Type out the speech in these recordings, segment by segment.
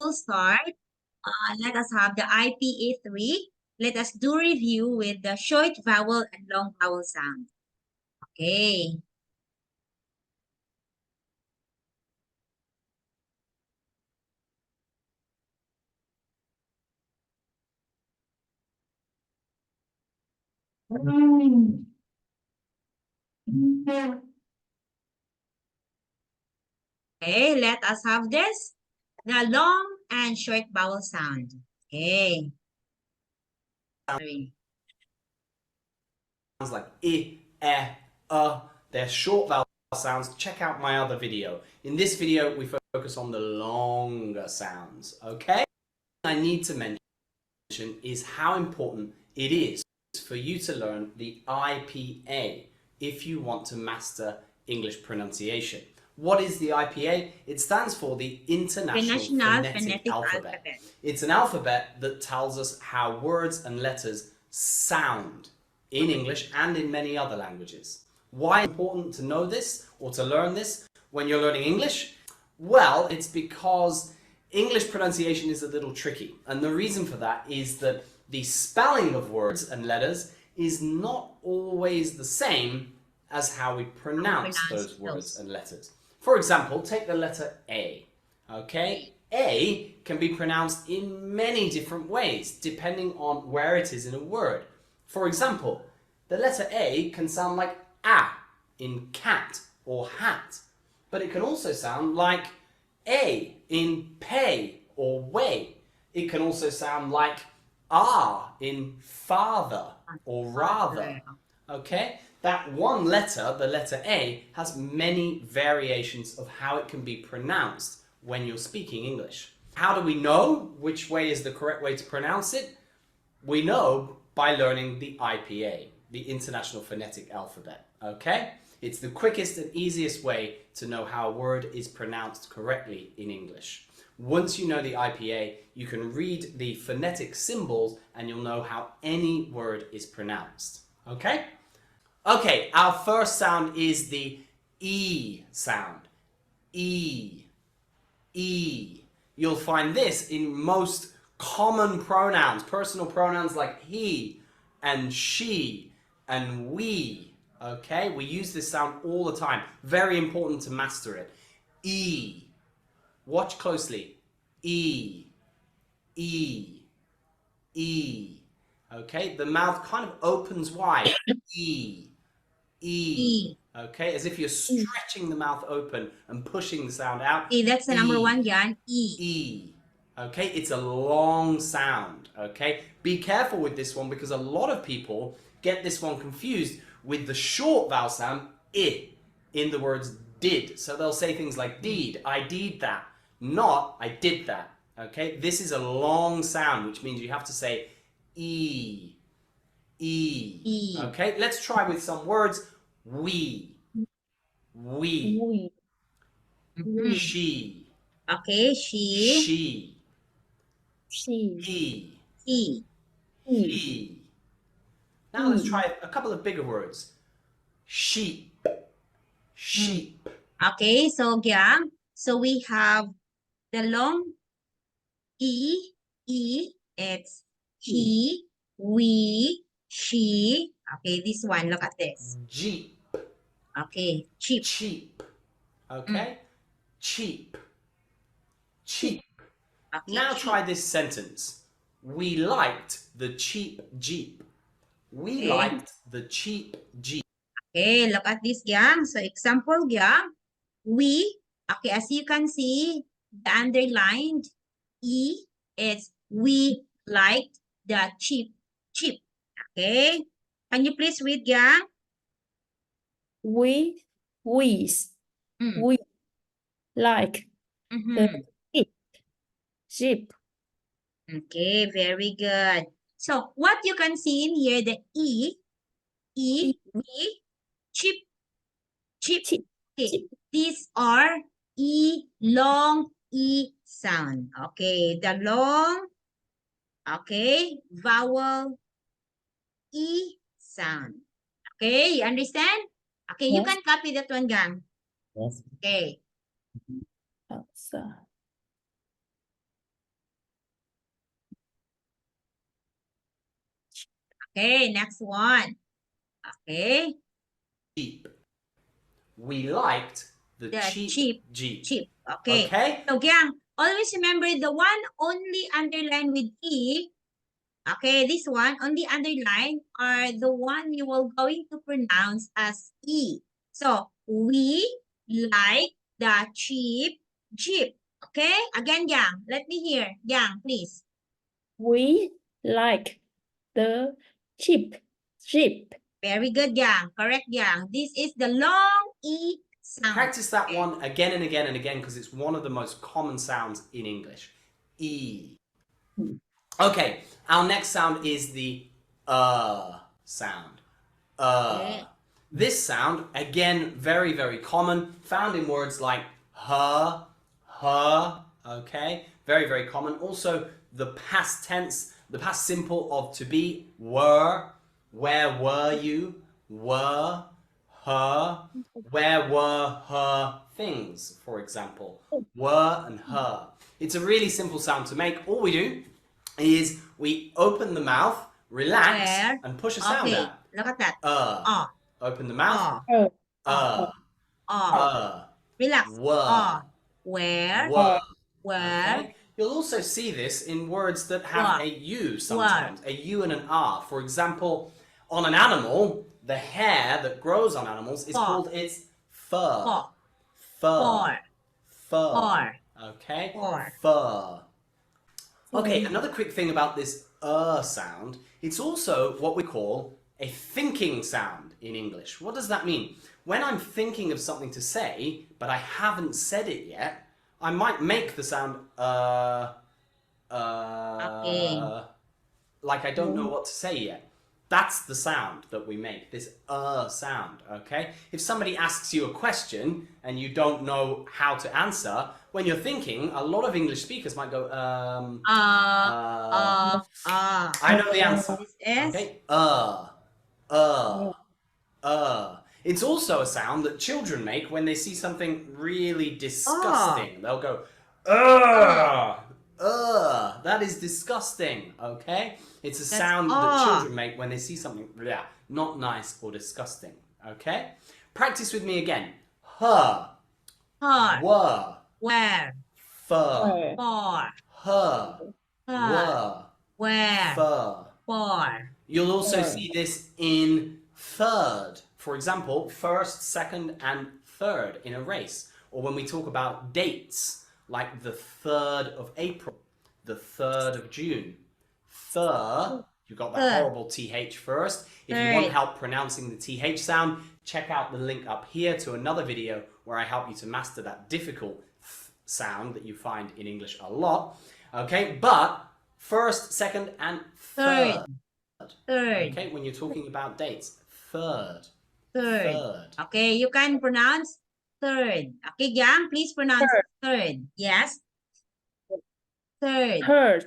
we'll start. Let us have the IPA3. Let us do review with the short vowel and long vowel sound. Okay. Okay, let us have this. The long and short vowel sound. Okay. Sounds like they're short vowel sounds. Check out my other video. In this video, we focus on the longer sounds, okay? I need to mention is how important it is for you to learn the IPA if you want to master English pronunciation. What is the IPA? It stands for the International Phonetic Alphabet. It's an alphabet that tells us how words and letters sound in English and in many other languages. Why is it important to know this or to learn this when you're learning English? Well, it's because English pronunciation is a little tricky, and the reason for that is that the spelling of words and letters is not always the same as how we pronounce those words and letters. For example, take the letter A, okay? A can be pronounced in many different ways, depending on where it is in a word. For example, the letter A can sound like A in cat or hat, but it can also sound like A in pay or way. It can also sound like R in father or rather. Okay? That one letter, the letter A, has many variations of how it can be pronounced when you're speaking English. How do we know which way is the correct way to pronounce it? We know by learning the IPA, the International Phonetic Alphabet. Okay? It's the quickest and easiest way to know how a word is pronounced correctly in English. Once you know the IPA, you can read the phonetic symbols and you'll know how any word is pronounced. Okay? Okay, our first sound is the E sound. E. E. You'll find this in most common pronouns, personal pronouns like he and she and we. Okay, we use this sound all the time. Very important to master it. E. Watch closely. E. E. E. Okay, the mouth kind of opens wide. E. E. Okay, as if you're stretching the mouth open and pushing the sound out. E, that's the number one, Ghiang. E. E. Okay, it's a long sound. Okay, be careful with this one because a lot of people get this one confused with the short vowel sound I in the words did. So they'll say things like did, I did that, not I did that. Okay, this is a long sound, which means you have to say E. E. E. Okay, let's try with some words. We. She. Okay, she. He. He. Now let's try a couple of bigger words. Sheep. Sheep. Okay, so Ghiang, so we have the long E, it's he, we, she. Okay, this one, look at this. Jeep. Okay, cheap. Cheap. Okay? Cheap. Cheap. Okay, Now cheap. try this sentence. We liked the cheap Jeep. We liked the cheap Jeep. Okay, look at this, Ghiang. So example, Ghiang, we, okay, as you can see, the underlined E, it's we liked the cheap. Okay, can you please read, Ghiang? We like the sheep. Okay, very good. So what you can see in here, the E, cheap. Okay, these are E, long E sound. Okay, the long, okay, vowel E sound. Okay, you understand? Okay, you can copy that one, Gang. Yes. Okay. So Okay, next one. Okay, Jeep. We liked the the cheap Jeep. cheap. Okay. Okay? So, Ghiang, always remember the one only underlined with E. Okay, this one on the underline are the one you will going to pronounce as E. So, we like the cheap Jeep. Okay, again, Yang, let me hear. Yang, please. We like the cheap sheep. Very good, Yang. Correct, Yang. This is the long E sound. Practice that one again and again and again because it's one of the most common sounds in English. E. Okay, our next sound is the sound. Okay. This sound, again, very, very common, found in words like her, okay? Very, very common. Also, the past tense, the past simple of to be, were, where were you, were, her, where were her things, for example, were and her. It's a really simple sound to make. All we do is we open the mouth, relax, Where? and push a sound Okay, out. look at that. Open the mouth. Relax. Were. Where? Were. Where? Okay. You'll also see this in words that have a U sometimes, a U and an R. For example, on an animal, the hair that grows on animals is called its fur. Fur. Fur. Okay. Fur. Okay, another quick thing about this sound, it's also what we call a thinking sound in English. What does that mean? When I'm thinking of something to say, but I haven't said it yet, I might make the sound like I don't know what to say yet. That's the sound that we make, this sound, okay? If somebody asks you a question and you don't know how to answer, when you're thinking, a lot of English speakers might go, I know the answer, okay? It's also a sound that children make when they see something really disgusting. They'll go, that is disgusting, okay? It's a sound that children make when they see something not nice or disgusting, okay? Practice with me again. Her, were, Where? fur, For. her, were, Where? fur. For. You'll also see this in third. For example, first, second, and third in a race. Or when we talk about dates, like the 3rd of April, the 3rd of June. You got that horrible TH first. If you want help pronouncing the TH sound, check out the link up here to another video where I help you to master that difficult sound that you find in English a lot. Okay, but first, second, and third. Okay, when you're talking about dates, third. Okay, you can pronounce third. Okay, Yang, please pronounce third. Yes. Third.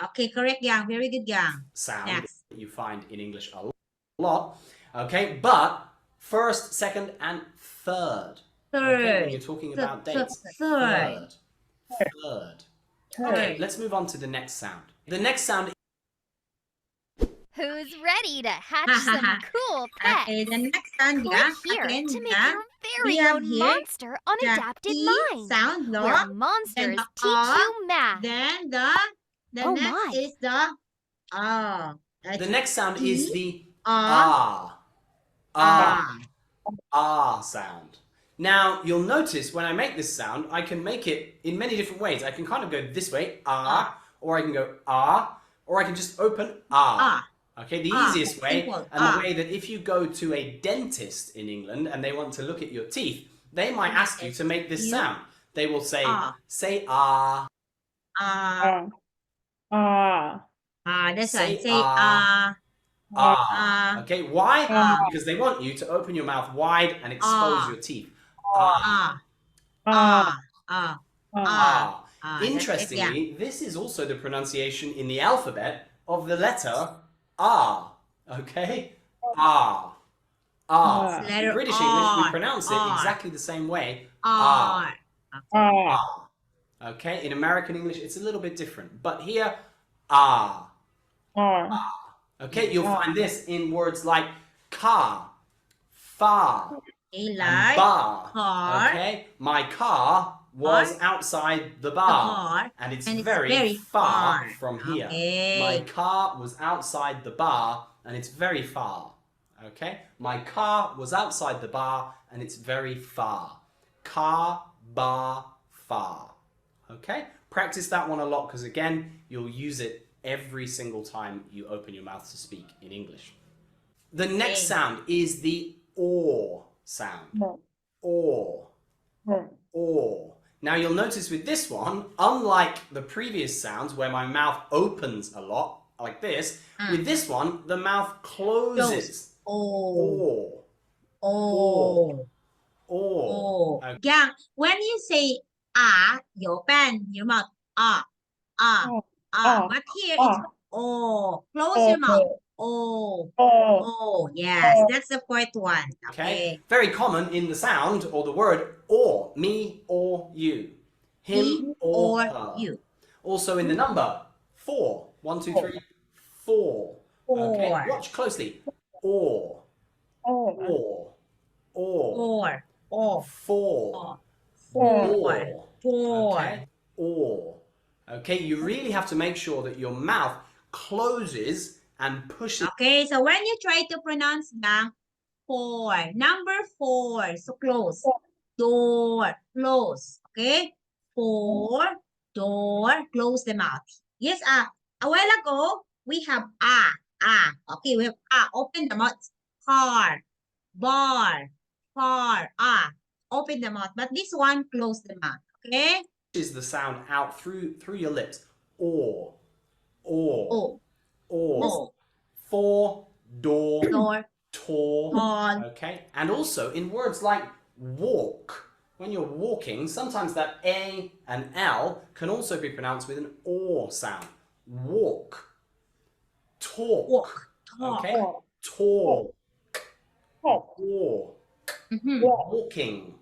Okay, correct, Yang. Very good, Yang. Sound that you find in English a lot. Okay, but first, second, and third. Okay, when you're talking about dates, third. Okay, let's move on to the next sound. The next sound. Who's ready to hatch some cool pets? Okay, the next sound, Click here again, to make your very own monster unadapted mind, sound, where monsters teach you math. Then the next is the the next sound is the sound. Now, you'll notice when I make this sound, I can make it in many different ways. I can kind of go this way, or I can go or I can just open Okay, the easiest way, and the way that if you go to a dentist in England and they want to look at your teeth, they might ask you to make this sound. They will say, say that's say right. Say Okay, why? Because they want you to open your mouth wide and expose your teeth. Interestingly, this is also the pronunciation in the alphabet of the letter R. Okay? R. In British English, we pronounce it exactly the same way. R. Okay? In American English, it's a little bit different. But here, R. Okay, you'll find this in words like car, far, and Like bar. car, Okay, my car was outside the bar, bar, and it's and it's very very far far. from here. Okay. My car was outside the bar, and it's very far. Okay, my car was outside the bar, and it's very far. Car, bar, far. Okay, practice that one a lot because again, you'll use it every single time you open your mouth to speak in English. The next sound is the or sound. Or. Or. Now you'll notice with this one, unlike the previous sounds where my mouth opens a lot, like this, with this one, the mouth closes. Oh. Or. Oh. Okay. Yeah. When you say you open your mouth but here it's close your mouth. Yes, that's the fourth one. Okay. Very common in the sound or the word or, me or you, him Me or or her. you. Also in the number 4, 1, 2, 3, 4. Okay, Four. watch closely. Or, or, or, Four. four, Four. Four. okay, or. Okay, you really have to make sure that your mouth closes and pushes. Okay, so when you try to pronounce the four, number 4, so close. Door, close. Okay? 4, door, close the mouth. Yes, a while ago, we have Okay, we have open the mouth. Car, bar, far, open the mouth. But this one, close the mouth. Okay? Is the sound out through your lips. Or, or, or. For, door, Door, tall. Okay, and also in words like walk. When you're walking, sometimes that A and L can also be pronounced with an or sound. Walk. Talk. Okay, talk. Walk. Walking.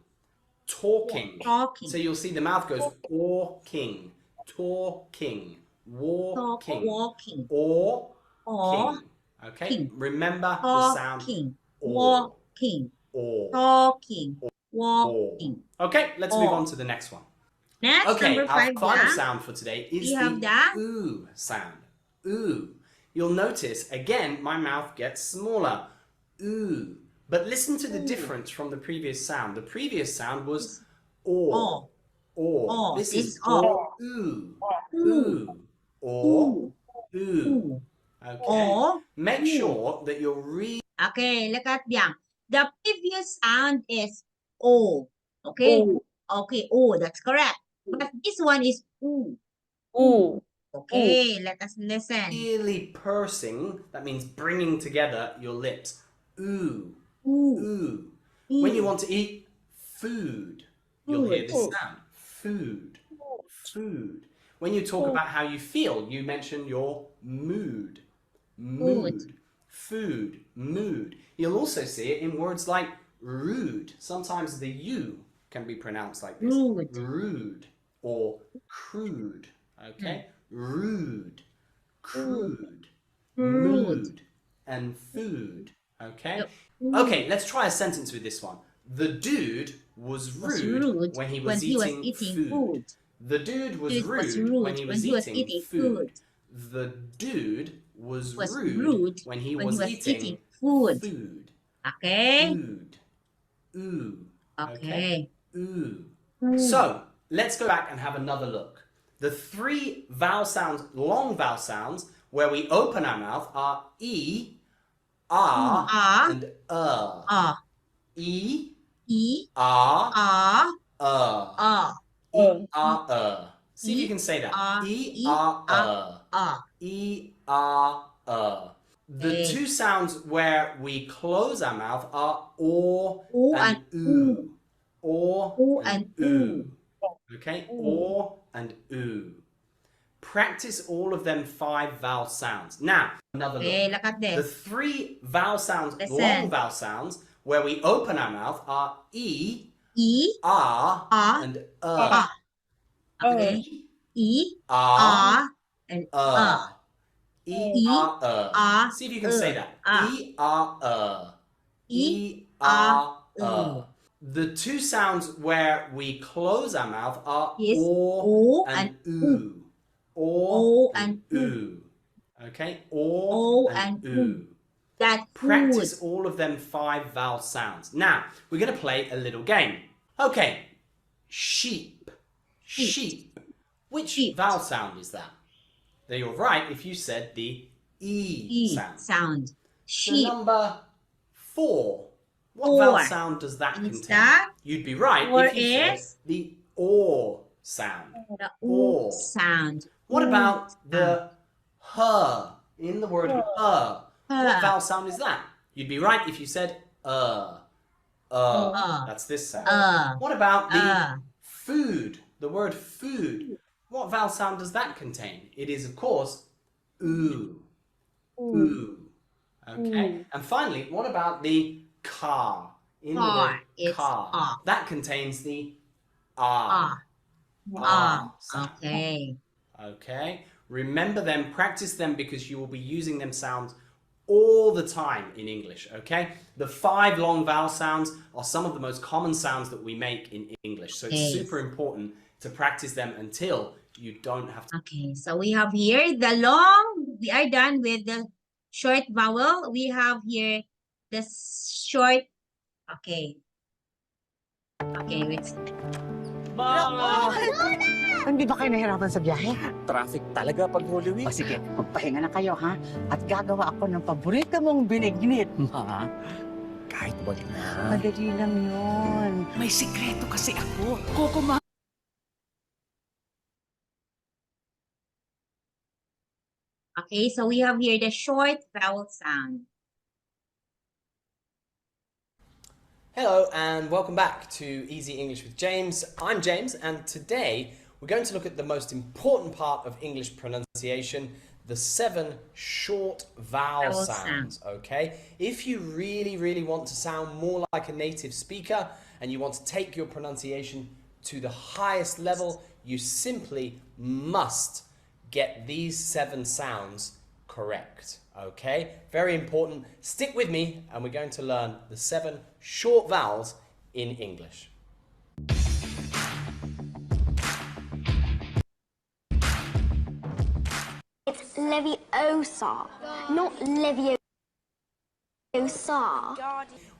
Talking. Talking. So you'll see the mouth goes walking, talking, walking, walking. or Or king. Okay, king. remember the sound or. Walking. Or. Talking. Or. Walking. Okay, let's move on to the next one. Next, Okay, number our 5, final sound for today is the oo sound. Oo. You'll notice, again, my mouth gets smaller. Oo. But listen to the difference from the previous sound. The previous sound was or. Or. This is or. Ooh. Ooh. Or. Ooh. Okay. Make sure that you're really. Okay, look at Ghiang. The previous sound is O. Okay? Okay, O, that's correct. But this one is oo. Okay, let us listen. Really pursing, that means bringing together your lips. Ooh. Ooh. When you want to eat food, you'll hear this sound. Food. Food. When you talk about how you feel, you mention your mood. Mood. Food. Mood. You'll also see it in words like rude. Sometimes the U can be pronounced like this. Rude. Or crude. Okay? Rude. Crude. Mood. And food. Okay? Okay, let's try a sentence with this one. The dude was rude when he was eating food. The dude was rude when he was eating food. The dude was rude when he was eating food. Okay. Food. Ooh. Okay. Ooh. So, let's go back and have another look. The 3 vowel sounds, long vowel sounds, where we open our mouth are E, and E, E, See if you can say that. The 2 sounds where we close our mouth are or and oo. Or and oo. Okay? Or and oo. Practice all of them 5 vowel sounds. Now, another look. Look at this. The 3 vowel sounds, Listen. long vowel sounds, where we open our mouth are E, and Okay. E, and and E-R-E. See if you can say that. E-R-E. E-R-E. The two sounds where we close our mouth are Yes. O and oo. O and oo. Okay? O and oo. That Practice all of them 5 vowel sounds. Now, we're going to play a little game. Okay. Sheep. Sheep. Which vowel sound is that? Now, you're right if you said the E sound. Sheep. The number 4. What vowel sound does that contain? You'd be right if you said the O sound. The O sound. What about the her in the word her? What vowel sound is that? You'd be right if you said That's this sound. What about the food? The word food. What vowel sound does that contain? It is, of course, oo. Ooh. Okay. And finally, what about the car? In the word car. That contains the ah. Sound. Okay. Okay. Remember them, practice them because you will be using them sounds all the time in English, okay? The 5 long vowel sounds are some of the most common sounds that we make in English. So it's super important to practice them until you don't have to. Okay, so we have here the long, we are done with the short vowel. We have here the short, okay. Okay, wait. Hindi ba kayo nahirapan sa biyahe? Traffic talaga pag Holy Week. O sige, magpahinga na kayo ha? At gagawa ako ng paborito mong binignit. Ma, kahit wag na. Madali lang yun. May sikreto kasi ako. Kukuma. Okay, so we have here the short vowel sound. Hello and welcome back to Easy English with James. I'm James and today we're going to look at the most important part of English pronunciation, the 7 short vowel sounds, okay? If you really want to sound more like a native speaker and you want to take your pronunciation to the highest level, you simply must get these 7 sounds correct, okay? Very important. Stick with me and we're going to learn the 7 short vowels in English. It's Leviosa, not Leviosa.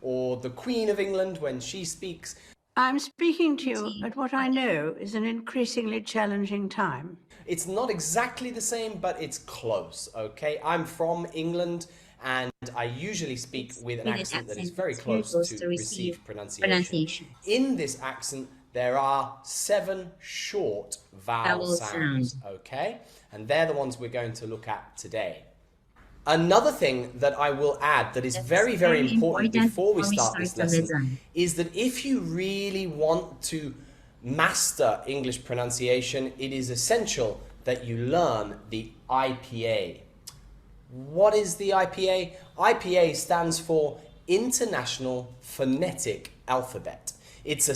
Or the Queen of England when she speaks. I'm speaking to you at what I know is an increasingly challenging time. It's not exactly the same, but it's close, okay? I'm from England and I usually speak with an accent that is very close to receive pronunciation. In this accent, there are 7 short vowel sounds, okay? And they're the ones we're going to look at today. Another thing that I will add that is very important before we start this lesson is that if you really want to master English pronunciation, it is essential that you learn the IPA. What is the IPA? IPA stands for International Phonetic Alphabet. It's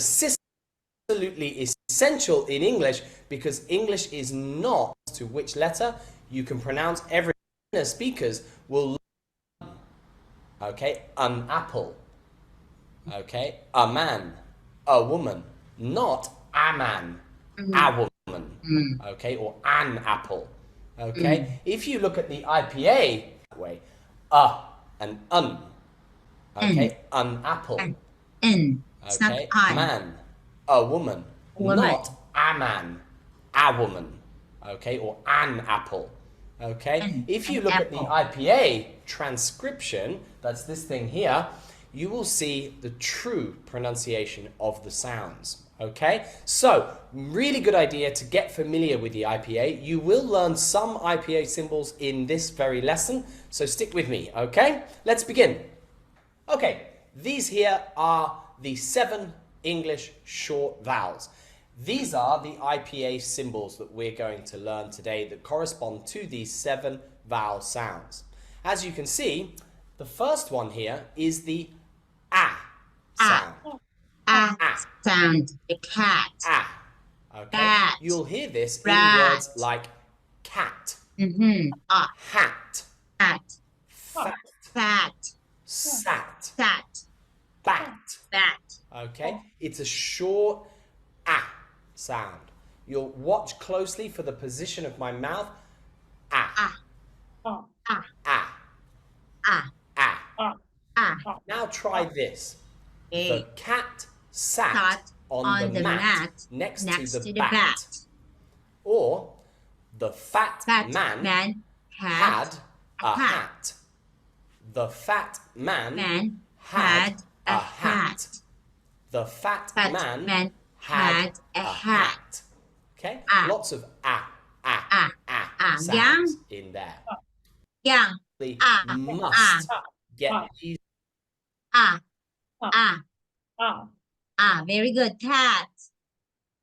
absolutely essential in English because English is not to which letter you can pronounce every speakers will learn, okay, an apple, okay, a man, a woman, not a man, a woman, okay, or an apple, okay. If you look at the IPA that way, and un, okay, an apple, okay, a man, a woman, not a man, a woman, okay, or an apple. Okay, if you look at the IPA transcription, that's this thing here, you will see the true pronunciation of the sounds. Okay, so really good idea to get familiar with the IPA. You will learn some IPA symbols in this very lesson, so stick with me, okay? Let's begin. Okay, these here are the 7 English short vowels. These are the IPA symbols that we're going to learn today that correspond to these 7 vowel sounds. As you can see, the first one here is the A sound. Sound, the cat. Okay, Cat. you'll hear this in words like cat, hat, It's a short ah sound. You'll watch closely for the position of my mouth. Ah. ah, Ah. ah, Ah. ah, ah. Now try this. Okay. The cat sat Sat on the mat next to the bat. Or the fat man had a hat. The fat man had a hat. The fat man had a hat. Okay? Ah. Lots of sounds Ghiang. in there. Ghiang. We Ah. must get ah. these. Ah, ah, ah, ah, very good. Cat,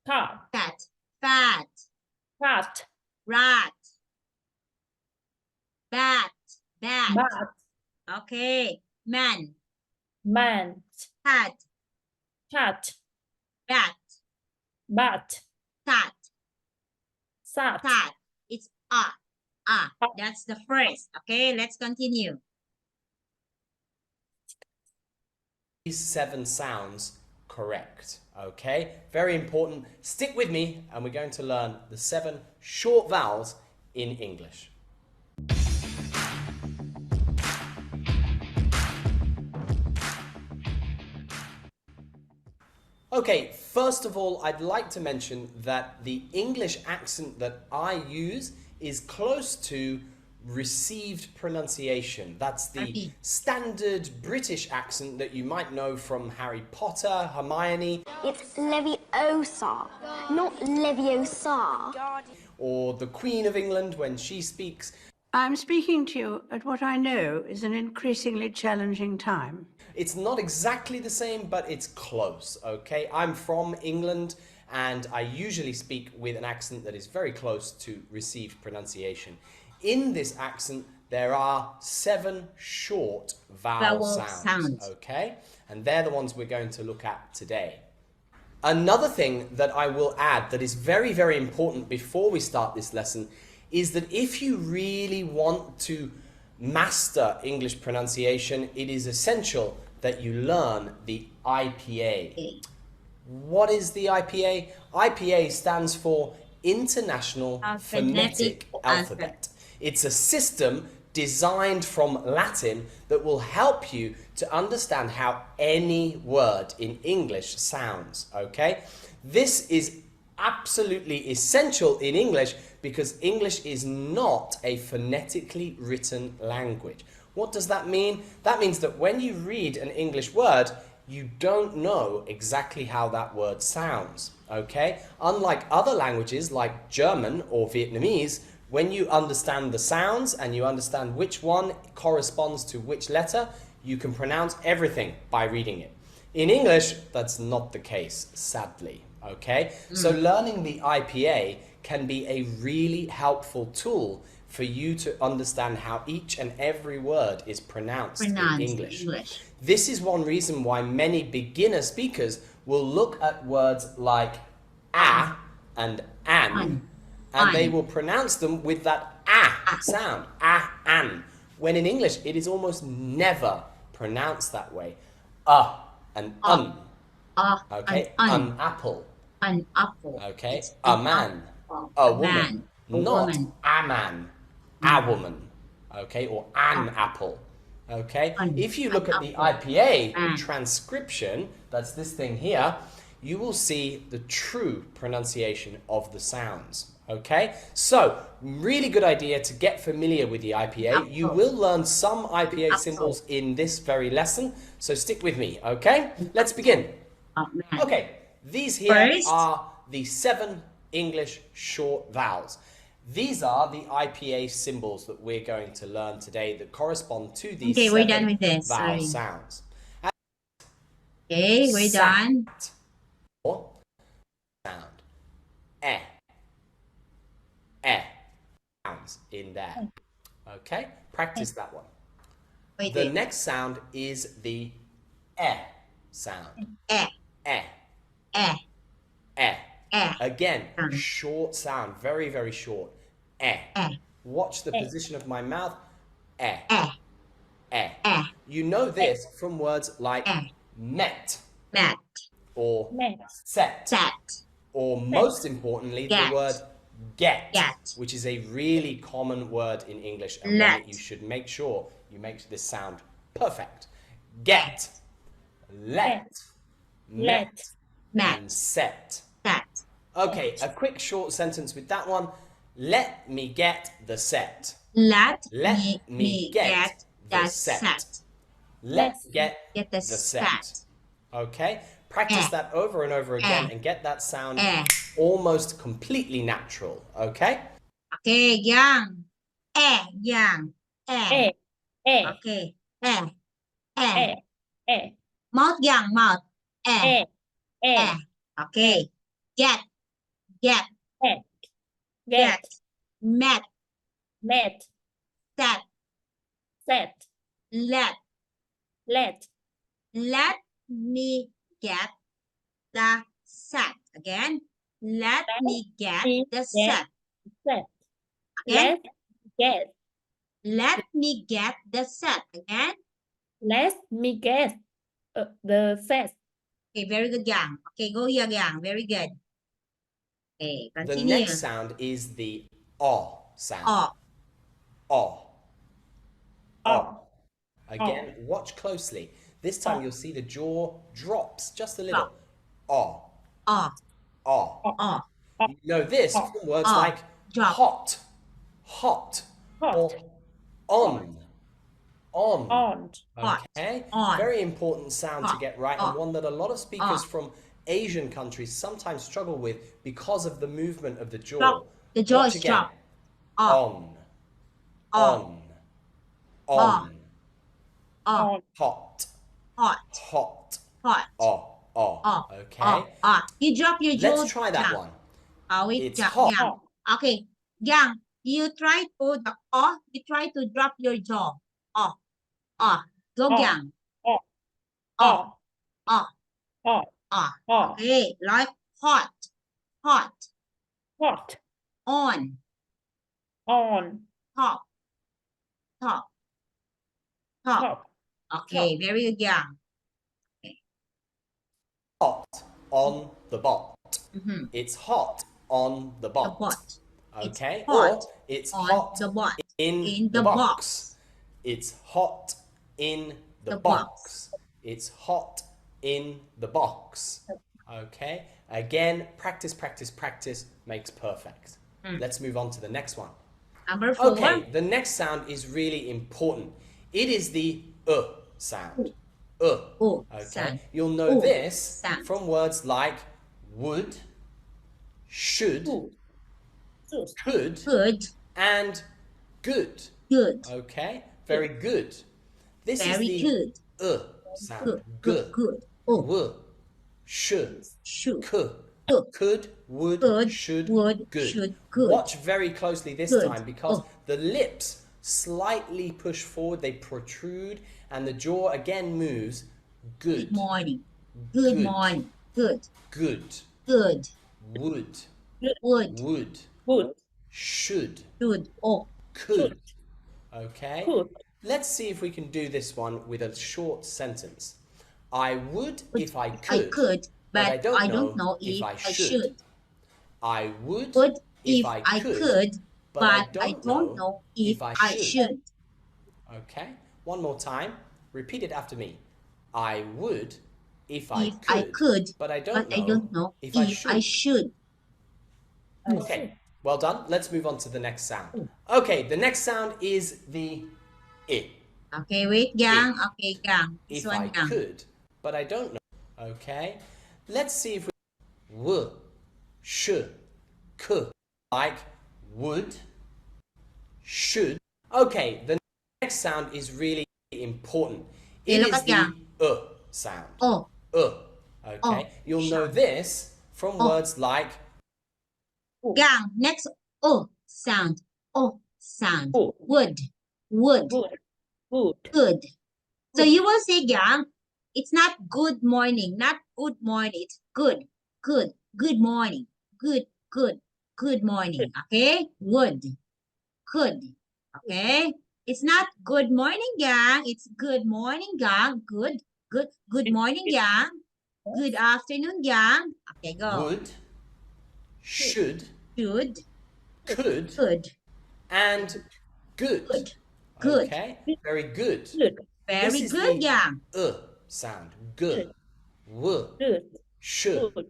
cat, cat, fat, cat, rat, bat, bat. bat, Okay. Man, man, cat, cat, bat, bat, tat, sat, tat. It's That's the first. Okay, let's continue. These 7 sounds correct. Okay, very important. Stick with me and we're going to learn the 7 short vowels in English. Okay, first of all, I'd like to mention that the English accent that I use is close to received pronunciation. That's the standard British accent that you might know from Harry Potter, Hermione. It's Leviosa, not Leviosa. Or the Queen of England when she speaks. I'm speaking to you at what I know is an increasingly challenging time. It's not exactly the same, but it's close, okay? I'm from England and I usually speak with an accent that is very close to received pronunciation. In this accent, there are 7 short vowel sounds, okay? And they're the ones we're going to look at today. Another thing that I will add that is very, very important before we start this lesson is that if you really want to master English pronunciation, it is essential that you learn the IPA. What is the IPA? IPA stands for International Phonetic Alphabet. It's a system designed from Latin that will help you to understand how any word in English sounds, okay? This is absolutely essential in English because English is not a phonetically written language. What does that mean? That means that when you read an English word, you don't know exactly how that word sounds, okay? Unlike other languages like German or Vietnamese, when you understand the sounds and you understand which one corresponds to which letter, you can pronounce everything by reading it. In English, that's not the case, sadly, okay? So learning the IPA can be a really helpful tool for you to understand how each and every word is pronounced in English. This is one reason why many beginner speakers will look at words like a and an, and they will pronounce them with that sound, an, when in English it is almost never pronounced that way. And okay, an apple, okay, a man, a woman, not a man, a woman, okay, or an apple, okay. If you look at the IPA transcription, that's this thing here, you will see the true pronunciation of the sounds, okay. So really good idea to get familiar with the IPA. You will learn some IPA symbols in this very lesson, so stick with me, okay. Let's begin. Okay, these here are the 7 English short vowels. These are the IPA symbols that we're going to learn today that correspond to these 7 vowel sounds. Okay, we're done. Sound. Sounds in there. Okay, practice that one. The next sound is the sound. Again, short sound, very, very short. Watch the position of my mouth. You know this from words like met or met, set. set, Or most importantly, the Get. word get, Get. which is a really common word in English and one Let. that you should make sure you make this sound perfect. Get, let, met, met, and set. set. Okay, a quick short sentence with that one. Let me get the set. Let Let me get the the set. set. Let's Let's get the the set. set. Okay? Practice Eh. that over and over again Eh. and get that sound Eh. almost completely natural. Okay? Okay, Ghiang. Ghiang. e, e, Okay. e, e, Mouth, Ghiang, mouth. e, e, Okay. Get, get, get. Met, met, set, set, let. let Let me get the set. Again. Let me get me the get set. set. Again. Let's get. Let me get the set. Again. Let me get the set. Okay, very good, Yang. Okay, go here, Yang. Very good. Okay, The continue. next sound is the sound. Oh, O. Oh, Again, watch closely. This time Oh. you'll see the jaw drops just a little. Drop. O. oh, O. oh, You know this Oh. from words Oh. like Drop. hot, hot, hot, or on, on. on, hot, Okay? on, Very important sound to hot, get right, and one that a lot of speakers on. from Asian countries sometimes struggle with because of the movement of the jaw. Drop. The jaw Watch is again. drop. Oh, On, oh, on, on, hot, hot, hot, hot. oh. Okay? You drop your jaw. Let's try that Yang. one. Wait, It's Yang. hot. Yang. Okay, Yang. You try to you try to drop your jaw. Oh, go, Oh. Yang. oh, Oh, oh, oh. oh, Okay, like hot, hot, hot, on, on, top, top, top. top, Okay, very good, Yang. Hot on the bot. Mm-hmm. It's hot on the The bot. bot. Okay? It's hot Or it's on hot the bot. in the the box. box. It's hot in the The box. box. It's hot in the box. Okay? Again, practice, practice, practice makes perfect. Let's move on to the next one. Number 4. Okay, the next sound is really important. It is the sound. Okay, Sound. you'll know this sound. from words like would, should, good, could, Good, and good. good, Okay, very good. This very is good. the sound. Good, Good. good. W, should, Should, could, would, Could, should, would, good. should, good. Watch very closely this Good. time because the lips slightly push forward, they protrude, and the jaw again moves. Good. Good morning. Good Good. morning. Good, Good. good. Would. Would, Would. good, Should. should. Could. Okay? could. Let's see if we can do this one with a short sentence. I would if I could. I could, but I don't know if I should. I would If I could, but I don't know if I should. Okay, one more time. Repeat it after me. I would if I could, but I but don't I don't know if if I should. Okay, well done. Let's move on to the next sound. Okay, the next sound is the I. Okay, wait, Gang. Okay, Gang. This If one, I Gang. could, but I don't know. Okay, let's see if we would, should, could, like would, should. Okay, the next sound is really important. It look is at Yang. the sound. Okay, you'll know this from words like Gang. Next, sound. Sound. Oh. Would, Good, good, good. So you will say, Gang, it's not good morning, not good morning. It's good, good, good morning, good, good, good morning. Okay, would, could. Okay, it's not good morning, Gang. It's good morning, Gang. Good, good, good morning, Gang. Good afternoon, Ghiang. Okay, go. Would, should, Should, could, could, and good. good, good. Okay, very good. Good. This Very is good, the Ghiang. sound. G, w, Good. should, Good.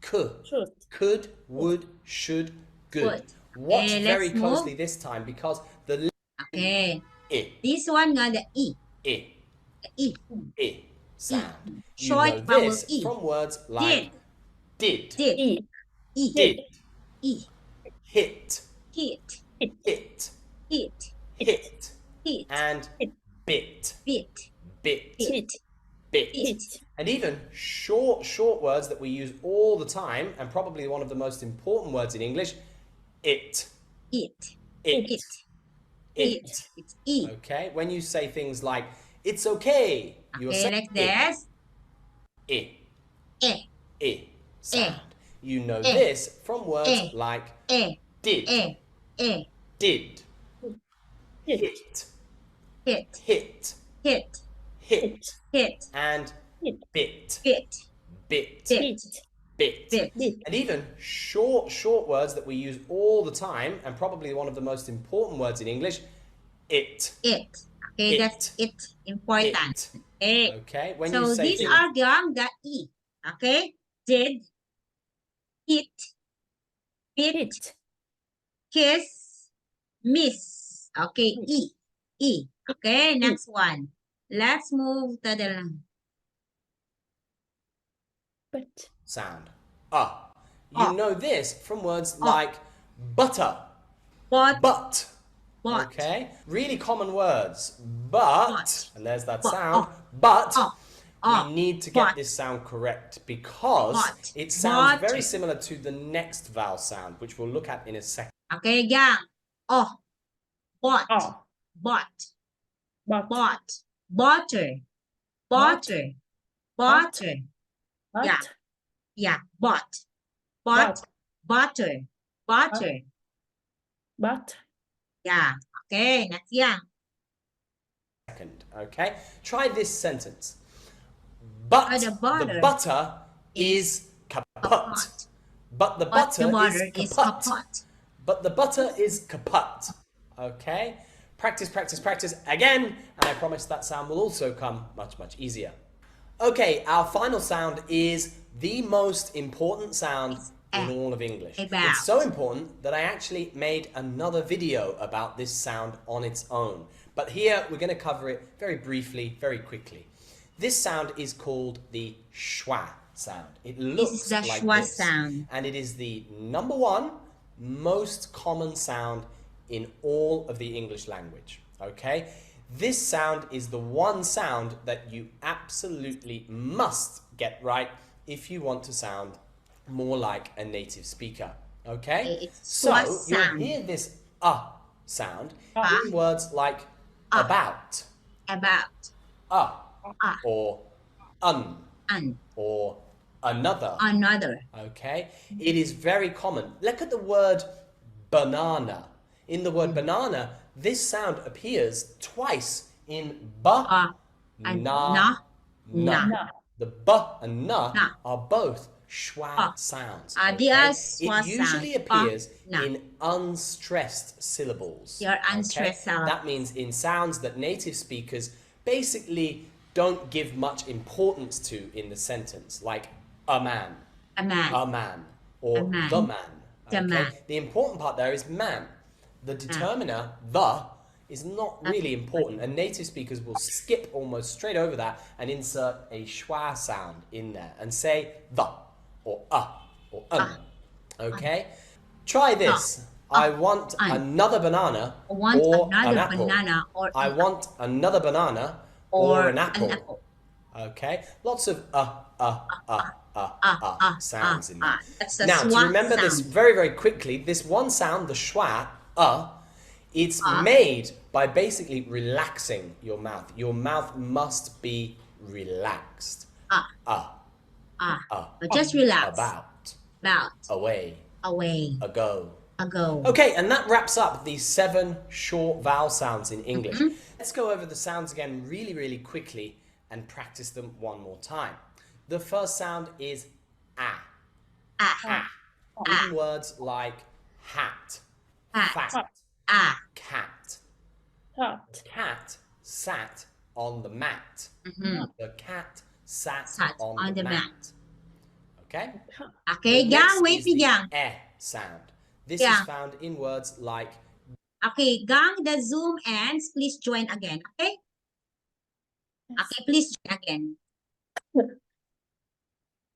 k, Should. could, would, should, good. Good. Watch Okay, very let's closely move. this time because the Okay. I, This one got the E. I, E. I sound. You Short know vowel this E. from words like did, Did. E. E. did, E. hit, Hit. hit, Hit. hit, Hit. and bit, Bit. bit, Hit. bit. Hit. And even short words that we use all the time, and probably one of the most important words in English, it, It. it, It. it. It's E. Okay, when you say things like, it's okay, you are Okay, saying like this. it, E. sound. You know Eh. this from words Eh. like E. did, E. E. did, Hit. hit, Hit. hit, Hit. hit, Hit. and Hit. bit, Bit. bit, Bit. bit. Bit. Bit. And even short words that we use all the time, and probably one of the most important words in English, it. It. Okay, It. that's it. Important. It. Okay. Okay, when So you say these things, are the E. Okay. Did. Hit. Bit. Hit. Kiss. Miss. Okay. E. E. Okay. Next one. Let's move to the But. sound. You know this from words like butter, but. but. But. Okay, really common words, but, But. and there's that But. sound, but Oh. we need to get But. this sound correct because But. it sounds But. very similar to the next vowel sound, which we'll look at in a second. Okay, Gang. Oh. But. Oh. But. But. But. Butter. Butter. Butter. But. Yeah. Yeah. But. Butter. Butter. But. Yeah. Okay. Next, yeah. Okay, try this sentence. But The butter butter is kaput. Kaput. But the But butter the butter is is kaput. kaput. But the butter is kaput. Okay? Practice, practice, practice again, and I promise that sound will also come much, much easier. Okay, our final sound is the most important sound in all of English. About. It's so important that I actually made another video about this sound on its own. But here we're going to cover it very briefly, very quickly. This sound is called the schwa sound. It looks This is the like schwa this, sound. and it is the #1 most common sound in all of the English language. Okay? This sound is the one sound that you absolutely must get right if you want to sound more like a native speaker. Okay? It's So schwa you'll sound. hear this sound Ah. in words like about, About. or un, And or another. another. Okay? It is very common. Look at the word banana. In the word banana, this sound appears twice in ba, And na, na. Na. The ba and na Na. are both schwa sounds. They are schwa It usually sound. appears Na. in unstressed syllables. They are unstressed syllables. That means in sounds that native speakers basically don't give much importance to in the sentence, like a man, A man. a man, or A man. the man. The man. The important part there is man. The determiner, the, is not really important, and native speakers will skip almost straight over that and insert a schwa sound in there and say the, or or un. Okay? Try this. I want another banana Want or another an apple. banana or I an want another banana or an apple. apple. Okay? Lots of sounds in there. That's the Now, to schwa remember this sound. very, very quickly, this one sound, the schwa, it's made by basically relaxing your mouth. Your mouth must be relaxed. Just relax. About, away, Away. ago. Ago. Okay, and that wraps up the 7 short vowel sounds in English. Let's go over the sounds again really, really quickly and practice them one more time. The first sound is ah. Ah. In words like hat, Hat. fat, Ah. cat. Hot. The cat sat on the mat. Mhm. The cat sat Sat on the mat. Okay? Okay, The Gang, next wait is me, the Gang. sound. This Yeah. is found in words like Okay, Gang, the Zoom ends. Please join again, okay? Okay, please join again.